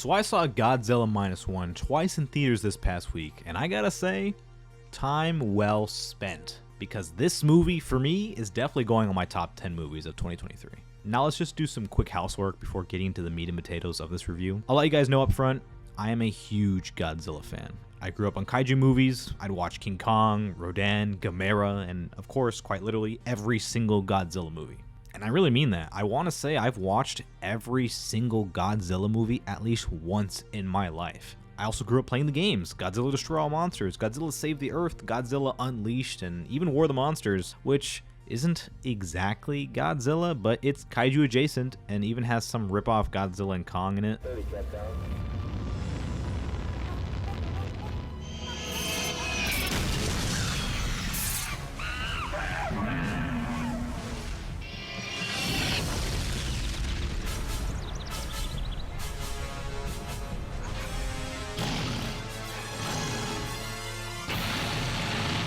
So I saw Godzilla Minus One twice in theaters this past week, and I gotta say, time well spent. Because this movie, for me, is definitely going on my top 10 movies of 2023. Now let's just do some quick housework before getting into the meat and potatoes of this review. I'll let you guys know up front, I am a huge Godzilla fan. I grew up on kaiju movies. I'd watch King Kong, Rodan, Gamera, and of course, quite literally, every single Godzilla movie. And I really mean that. I want to say I've watched every single Godzilla movie at least once in my life. I also grew up playing the games, Godzilla Destroy All Monsters, Godzilla Save the Earth, Godzilla Unleashed, and even War of the Monsters, which isn't exactly Godzilla, but it's kaiju adjacent and even has some rip-off Godzilla and Kong in it.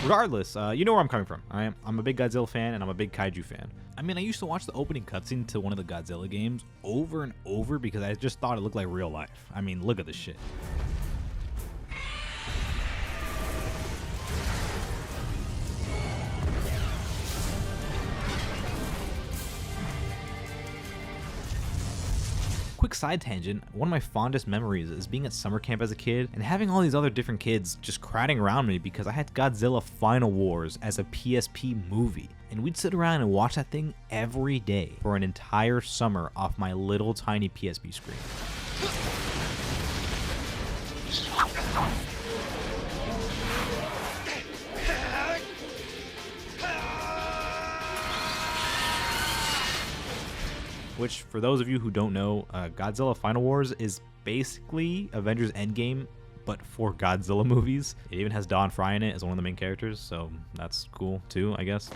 Regardless, you know where I'm coming from. I'm a big Godzilla fan and I'm a big kaiju fan. I mean, I used to watch the opening cutscene to one of the Godzilla games over and over because I just thought it looked like real life. I mean, look at this shit. Quick side tangent, one of my fondest memories is being at summer camp as a kid and having all these other different kids just crowding around me because I had Godzilla Final Wars as a PSP movie. And we'd sit around and watch that thing every day for an entire summer off my little tiny PSP screen. Which, for those of you who don't know, Godzilla Final Wars is basically Avengers Endgame, but for Godzilla movies. It even has Don Fry in it as one of the main characters, so that's cool too, I guess.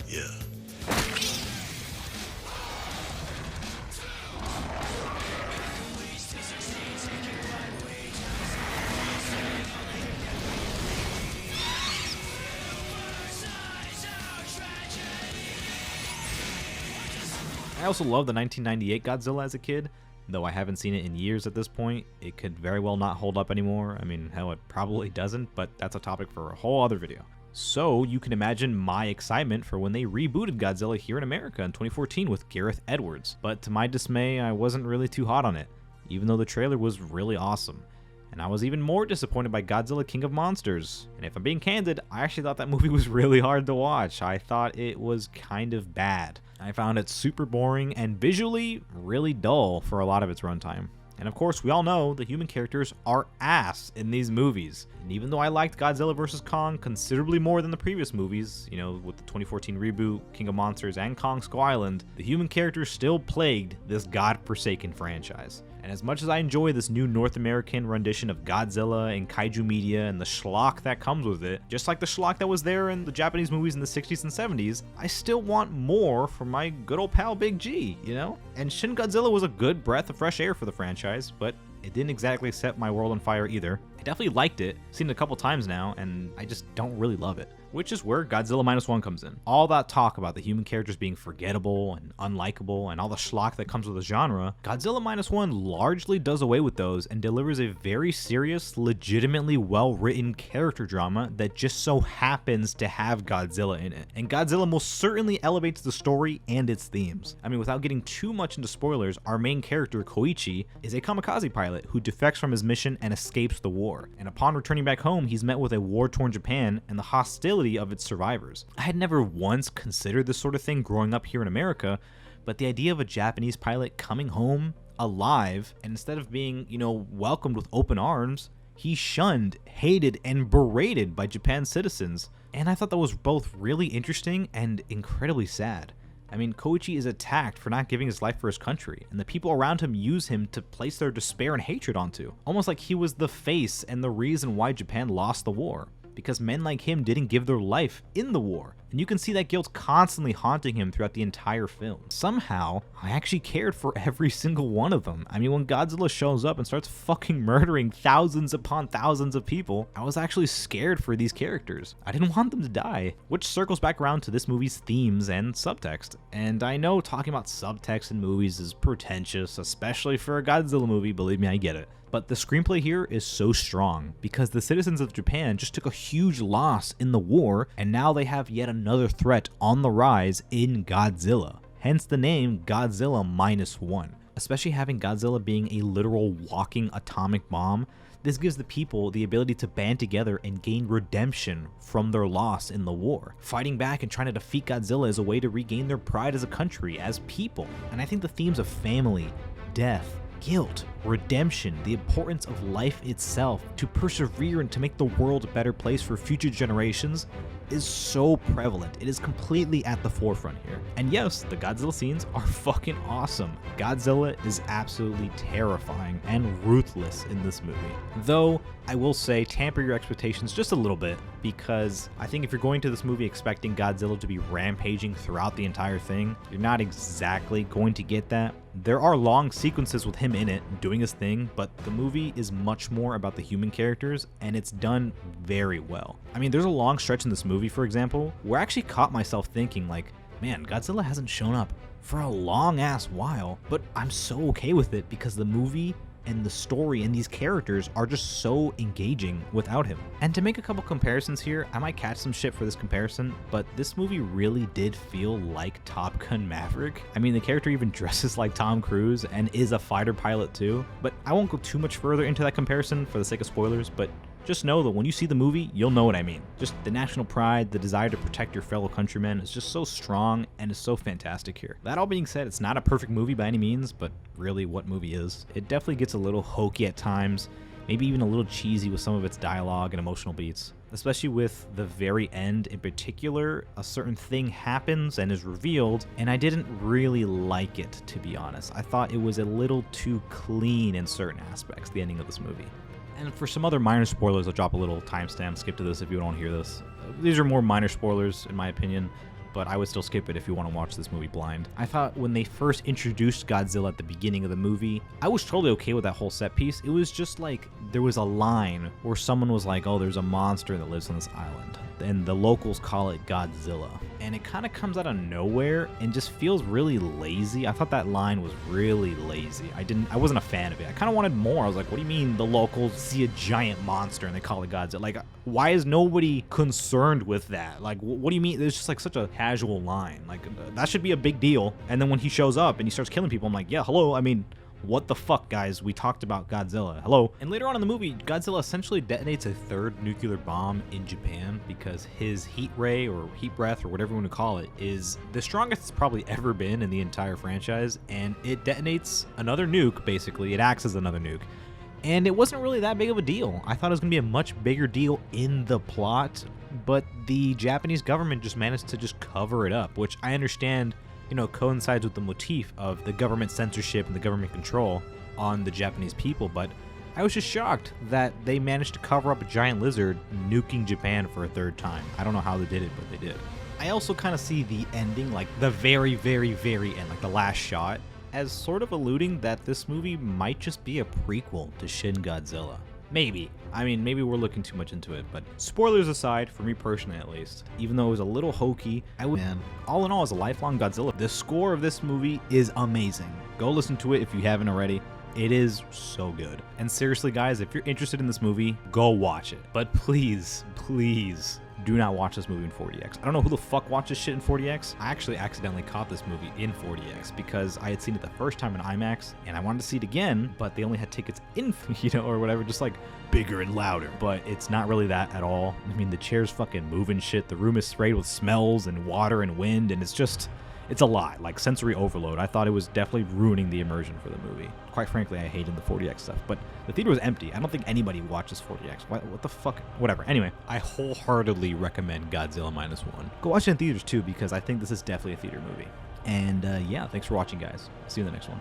Yeah. I also love the 1998 Godzilla as a kid, though I haven't seen it in years at this point. It could very well not hold up anymore. I mean, hell, it probably doesn't, but that's a topic for a whole other video. So you can imagine my excitement for when they rebooted Godzilla here in America in 2014 with Gareth Edwards. But to my dismay, I wasn't really too hot on it, even though the trailer was really awesome. And I was even more disappointed by Godzilla King of Monsters. And if I'm being candid, I actually thought that movie was really hard to watch. I thought it was kind of bad. I found it super boring and visually really dull for a lot of its runtime. And of course, we all know the human characters are ass in these movies. And even though I liked Godzilla vs. Kong considerably more than the previous movies, you know, with the 2014 reboot, King of Monsters, and Kong Skull Island, the human characters still plagued this godforsaken franchise. And as much as I enjoy this new North American rendition of Godzilla and kaiju media and the schlock that comes with it, just like the schlock that was there in the Japanese movies in the 60s and 70s, I still want more from my good old pal Big G, you know? And Shin Godzilla was a good breath of fresh air for the franchise, but it didn't exactly set my world on fire either. I definitely liked it, seen it a couple times now, and I just don't really love it. Which is where Godzilla Minus One comes in. All that talk about the human characters being forgettable and unlikable and all the schlock that comes with the genre, Godzilla Minus One largely does away with those and delivers a very serious, legitimately well-written character drama that just so happens to have Godzilla in it. And Godzilla most certainly elevates the story and its themes. I mean, without getting too much into spoilers, our main character, Koichi, is a kamikaze pilot who defects from his mission and escapes the war. And upon returning back home, he's met with a war-torn Japan and the hostility of its survivors. I had never once considered this sort of thing growing up here in America, but the idea of a Japanese pilot coming home alive, and instead of being, you know, welcomed with open arms, he's shunned, hated, and berated by Japan's citizens. And I thought that was both really interesting and incredibly sad. I mean, Koichi is attacked for not giving his life for his country, and the people around him use him to place their despair and hatred onto, almost like he was the face and the reason why Japan lost the war. Because men like him didn't give their life in the war. and you can see that guilt constantly haunting him throughout the entire film. Somehow, I actually cared for every single one of them. I mean, when Godzilla shows up and starts fucking murdering thousands upon thousands of people, I was actually scared for these characters. I didn't want them to die, which circles back around to this movie's themes and subtext. And I know talking about subtext in movies is pretentious, especially for a Godzilla movie, believe me, I get it. But the screenplay here is so strong because the citizens of Japan just took a huge loss in the war, and now they have yet another threat on the rise in Godzilla. Hence the name Godzilla -1. Especially having Godzilla being a literal walking atomic bomb, this gives the people the ability to band together and gain redemption from their loss in the war. Fighting back and trying to defeat Godzilla is a way to regain their pride as a country, as people. And I think the themes of family, death, guilt, redemption, the importance of life itself, to persevere and to make the world a better place for future generations is so prevalent. It is completely at the forefront here. And yes, the Godzilla scenes are fucking awesome. Godzilla is absolutely terrifying and ruthless in this movie. Though, I will say, tamper your expectations just a little bit, because I think if you're going to this movie expecting Godzilla to be rampaging throughout the entire thing, you're not exactly going to get that. There are long sequences with him in it, doing his thing, but the movie is much more about the human characters, and it's done very well. I mean, there's a long stretch in this movie, for example, where I actually caught myself thinking like, man, Godzilla hasn't shown up for a long ass while, but I'm so okay with it because the movie and the story and these characters are just so engaging without him. And to make a couple comparisons here, I might catch some shit for this comparison, but this movie really did feel like Top Gun Maverick. I mean, the character even dresses like Tom Cruise and is a fighter pilot too, but I won't go too much further into that comparison for the sake of spoilers, but just know that when you see the movie, you'll know what I mean. Just the national pride, the desire to protect your fellow countrymen is just so strong and is so fantastic here. That all being said, it's not a perfect movie by any means, but really what movie is? It definitely gets a little hokey at times, maybe even a little cheesy with some of its dialogue and emotional beats. Especially with the very end in particular, a certain thing happens and is revealed, and I didn't really like it, to be honest. I thought it was a little too clean in certain aspects, the ending of this movie. And for some other minor spoilers, I'll drop a little timestamp, skip to this if you don't want to hear this. These are more minor spoilers, in my opinion, but I would still skip it if you want to watch this movie blind. I thought when they first introduced Godzilla at the beginning of the movie, I was totally okay with that whole set piece. It was just like, there was a line where someone was like, oh, there's a monster that lives on this island, and the locals call it Godzilla. And it kind of comes out of nowhere and just feels really lazy. I thought that line was really lazy. I wasn't a fan of it. I kind of wanted more. I was like, what do you mean the locals see a giant monster and they call it Godzilla? Like, why is nobody concerned with that? Like, what do you mean? It's just like such a casual line. Like, that should be a big deal. And then when he shows up and he starts killing people, I'm like, yeah, hello. I mean, what the fuck, guys? We talked about Godzilla. Hello. And later on in the movie, Godzilla essentially detonates a third nuclear bomb in Japan because his heat ray or heat breath or whatever you want to call it is the strongest it's probably ever been in the entire franchise. And it detonates another nuke, basically. It acts as another nuke. And it wasn't really that big of a deal. I thought it was going to be a much bigger deal in the plot, but the Japanese government just managed to just cover it up, which I understand, you know, coincides with the motif of the government censorship and the government control on the Japanese people, but I was just shocked that they managed to cover up a giant lizard nuking Japan for a third time. I don't know how they did it, but they did. I also kind of see the ending, like the very, very, very end, like the last shot, as sort of alluding that this movie might just be a prequel to Shin Godzilla. Maybe. I mean, maybe we're looking too much into it, but spoilers aside, for me personally at least, even though it was a little hokey, all in all, as a lifelong Godzilla, the score of this movie is amazing. Go listen to it if you haven't already. It is so good. And seriously, guys, if you're interested in this movie, go watch it. But please, please, do not watch this movie in 4DX. I don't know who the fuck watches shit in 4DX. I actually accidentally caught this movie in 4DX because I had seen it the first time in IMAX and I wanted to see it again, but they only had tickets in, or whatever, just like bigger and louder. But it's not really that at all. I mean, the chairs fucking move and shit. The room is sprayed with smells and water and wind, and it's a lot, like sensory overload. I thought it was definitely ruining the immersion for the movie. Quite frankly, I hated the 4DX stuff, but the theater was empty. I don't think anybody watches 4DX. What the fuck? Whatever. Anyway, I wholeheartedly recommend Godzilla -1. Go watch it in theaters too, because I think this is definitely a theater movie. And yeah, thanks for watching, guys. See you in the next one.